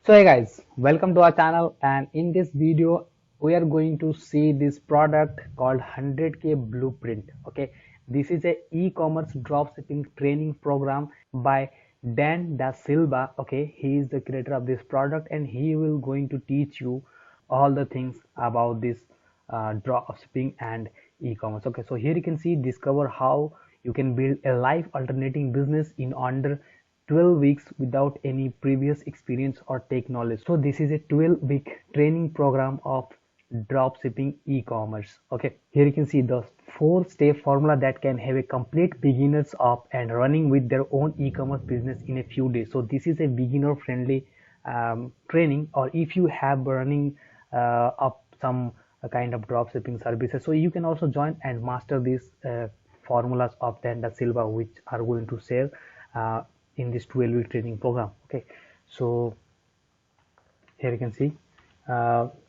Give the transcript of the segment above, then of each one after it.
So hey guys, welcome to our channel, and in this video we are going to see this product called 100K Blueprint. Okay, this is a e-commerce dropshipping training program by Dan Da Silva. Okay, he is the creator of this product and he will going to teach you all the things about this dropshipping and e-commerce. Okay, so here you can see discover how you can build a life alternating business in under 12 weeks without any previous experience or tech knowledge. So this is a 12-week training program of dropshipping e-commerce. Okay, here you can see the 4-step formula that can have a complete beginners up and running with their own e-commerce business in a few days. So this is a beginner friendly training, or if you have running up some kind of dropshipping services, so you can also join and master these formulas of Dan Da Silva, which are going to share in this 12-week training program. Okay, so here you can see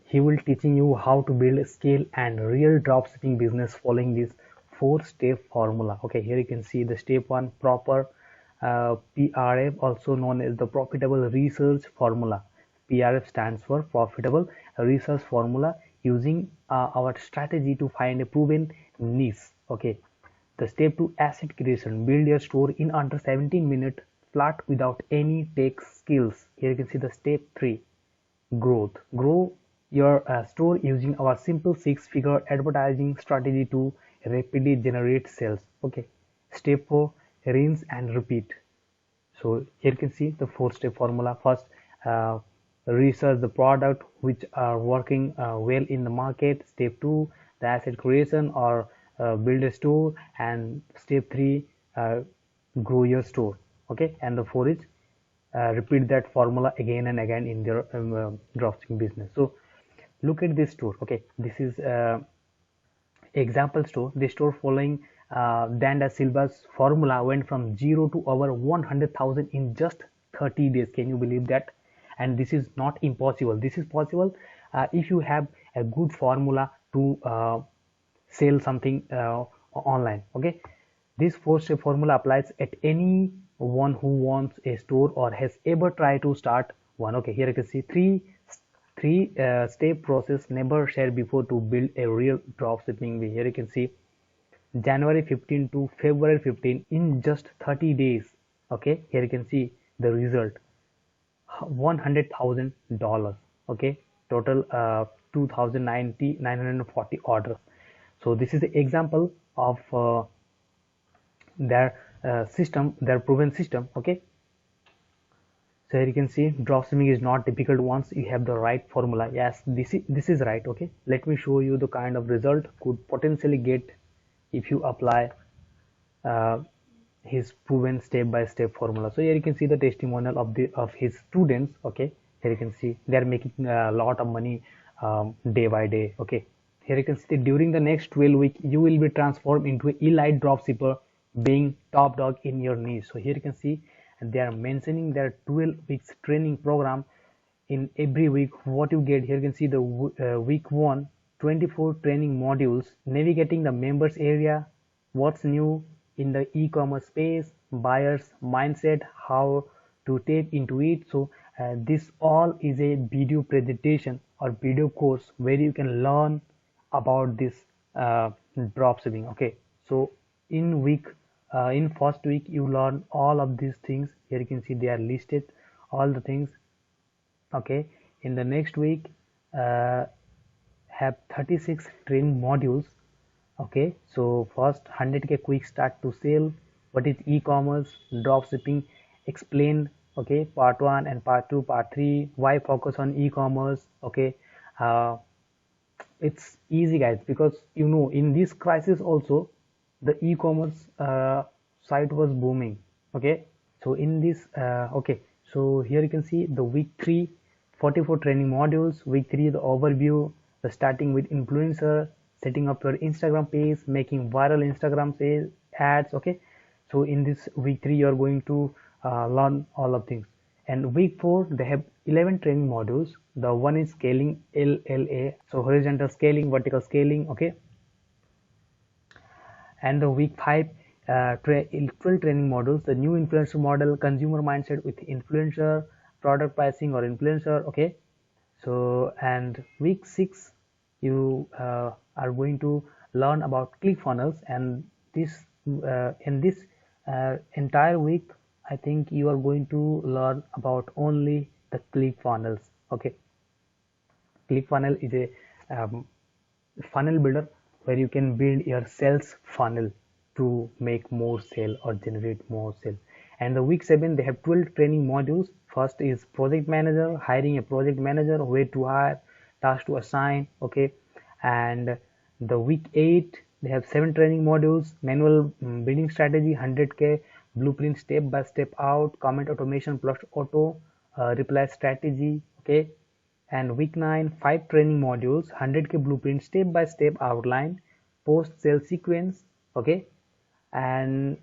he will teaching you how to build a scale and real dropshipping business following this 4-step formula. Okay, here you can see the step 1 proper PRF, also known as the profitable research formula. PRF stands for profitable research formula, using our strategy to find a proven niche. Okay, the step 2 asset creation, build your store in under 17 minutes flat without any tech skills. Here you can see the step 3 growth, grow your store using our simple 6-figure advertising strategy to rapidly generate sales. Okay, step 4 rinse and repeat. So here you can see the 4-step formula. First, research the product which are working well in the market. Step 2, the asset creation or build a store. And step 3, grow your store. Okay, and the 4 is repeat that formula again and again in their dropshipping business. So look at this store. Okay, this is example store. This store following Dan Da Silva's formula went from 0 to over 100,000 in just 30 days. Can you believe that? And this is not impossible. This is possible if you have a good formula to sell something online. Okay, this 4-step formula applies at anyone who wants a store or has ever tried to start one. Okay, here you can see three step process never shared before to build a real dropshipping. Here you can see January 15 to February 15 in just 30 days. Okay, here you can see the result, $100,000. Okay, total 2,940 orders. So this is the example of their system, their proven system. Okay, so here you can see dropshipping is not difficult once you have the right formula. Yes, this is right. Okay, let me show you the kind of result could potentially get if you apply uh, his proven step-by-step formula. So here you can see the testimonial of his students. Okay, here you can see they are making a lot of money day by day. Okay, here you can see during the next 12 weeks you will be transformed into an elite dropshipper, being top dog in your niche. So here you can see they are mentioning their 12 weeks training program. In every week what you get, here you can see the week 1 24 training modules, navigating the members area, what's new in the e-commerce space, buyers mindset, how to tap into it. So this all is a video presentation or video course where you can learn about this dropshipping. Okay, so in week in first week you learn all of these things. Here you can see they are listed all the things. Okay, in the next week uh, have 36 training modules. Okay, so first 100K quick start to sell, what is e-commerce, drop shipping explained. Okay, part 1 and part 2, part 3, why focus on e-commerce. Okay, uh, it's easy guys, because you know in this crisis also the e-commerce site was booming. Okay, so in this okay, so here you can see the week 3 44 training modules. Week 3 the overview, the starting with influencer, setting up your Instagram page, making viral Instagram sales ads. Okay, so in this week 3 you are going to learn all of things. And week 4 they have 11 training modules. The one is scaling, LLA, so horizontal scaling, vertical scaling. Okay, and the week 5 12 training modules, the new influencer model, consumer mindset with influencer, product pricing or influencer. Okay, so and week 6 you are going to learn about ClickFunnels, and this in this entire week I think you are going to learn about only the ClickFunnels. Okay, ClickFunnels is a funnel builder where you can build your sales funnel to make more sale or generate more sale. And the week 7 they have 12 training modules. First is project manager, hiring a project manager, where to hire, task to assign. Okay, and the week 8 they have 7 training modules: manual bidding strategy, 100k blueprint, step by step out, comment automation plus auto reply strategy. Okay, and week 9 5 training modules: 100k blueprint, step by step outline, post sale sequence. Okay, and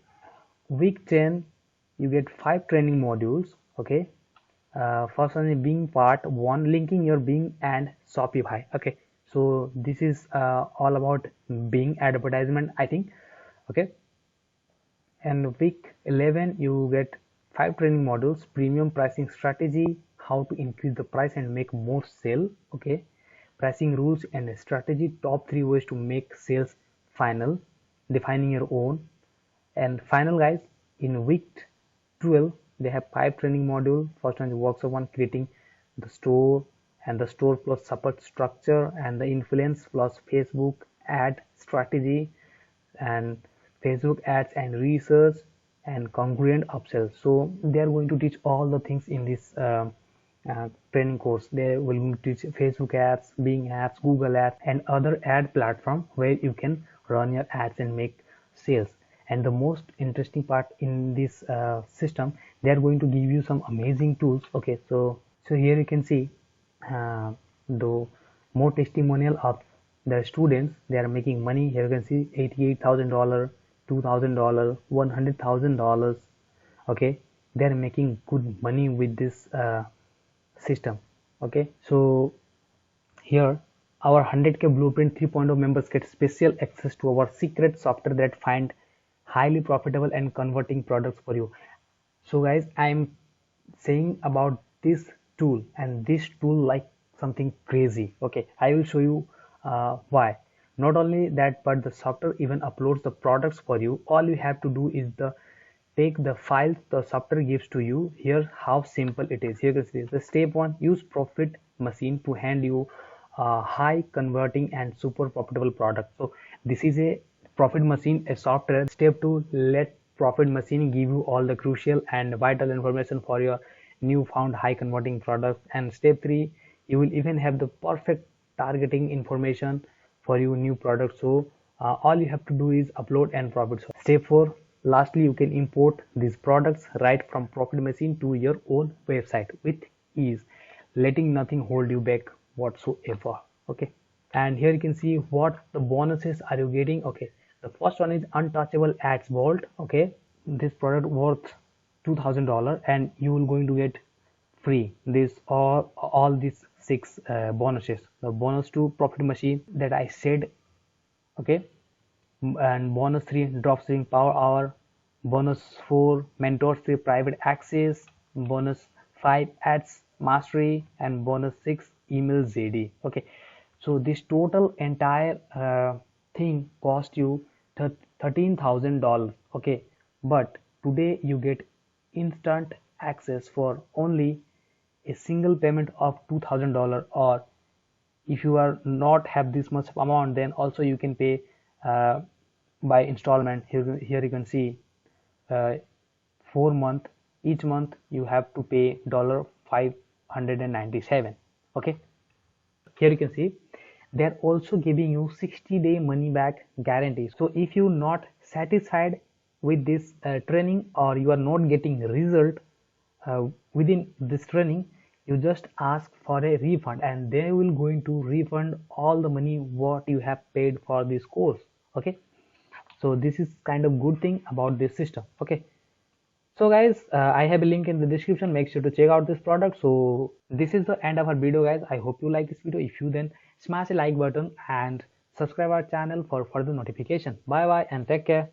week 10 you get 5 training modules. Okay, first one is Bing part 1, linking your Bing and Shopify. Okay, so this is all about Bing advertisement, I think. Okay, and week 11 you get 5 training modules: premium pricing strategy, how to increase the price and make more sale. Okay, pricing rules and strategy, top 3 ways to make sales final, defining your own. And final guys, in week 12 they have 5 training module. First one is workshop 1, creating the store and the store plus support structure, and the influence plus Facebook ad strategy, and Facebook ads and research, and congruent upsell. So they are going to teach all the things in this training course. They will teach Facebook ads, Bing ads, Google ads, and other ad platform where you can run your ads and make sales. And the most interesting part in this system, they are going to give you some amazing tools. Okay, so here you can see the more testimonial of the students. They are making money. Here you can see $88,000, $2,000, $100,000. Okay, they are making good money with this system. Okay, so here our 100k blueprint 3.0 members get special access to our secret software that find highly profitable and converting products for you. So guys, I'm saying about this tool, and this tool like something crazy. Okay, I will show you why. Not only that, but the software even uploads the products for you. All you have to do is take the files the software gives to you. Here's how simple it is. Here you can see the step 1, use Profit Machine to hand you high converting and super profitable product. So this is a Profit Machine, a software. Step 2, let Profit Machine give you all the crucial and vital information for your newfound high converting products. And step 3, you will even have the perfect targeting information for your new product. So all you have to do is upload and profit. So step 4, lastly, you can import these products right from Profit Machine to your own website with ease, letting nothing hold you back whatsoever. Okay, and here you can see what the bonuses are you getting. Okay, the first one is Untouchable Ads Vault. Okay, this product worth $2,000, and you will going to get free this all these 6 bonuses. The bonus 2, Profit Machine that I said. Okay, and bonus 3, Dropshipping Power Hour, bonus 4, Mentorship Private Access, bonus 5, Ads Mastery, and bonus 6, Email JD. Okay, so this total entire thing cost you $13,000. Okay, but today you get instant access for only a single payment of $2,000, or if you are not have this much amount, then also you can pay by installment. Here you can see 4 month, each month you have to pay $597. Okay, here you can see they're also giving you 60-day money back guarantee. So if you're not satisfied with this training, or you are not getting result within this training, you just ask for a refund, and they will going to refund all the money what you have paid for this course. Okay, so this is kind of good thing about this system. Okay, so guys, I have a link in the description. Make sure to check out this product. So this is the end of our video, guys. I hope you like this video. If you, then smash a like button and subscribe our channel for further notification. Bye bye and take care.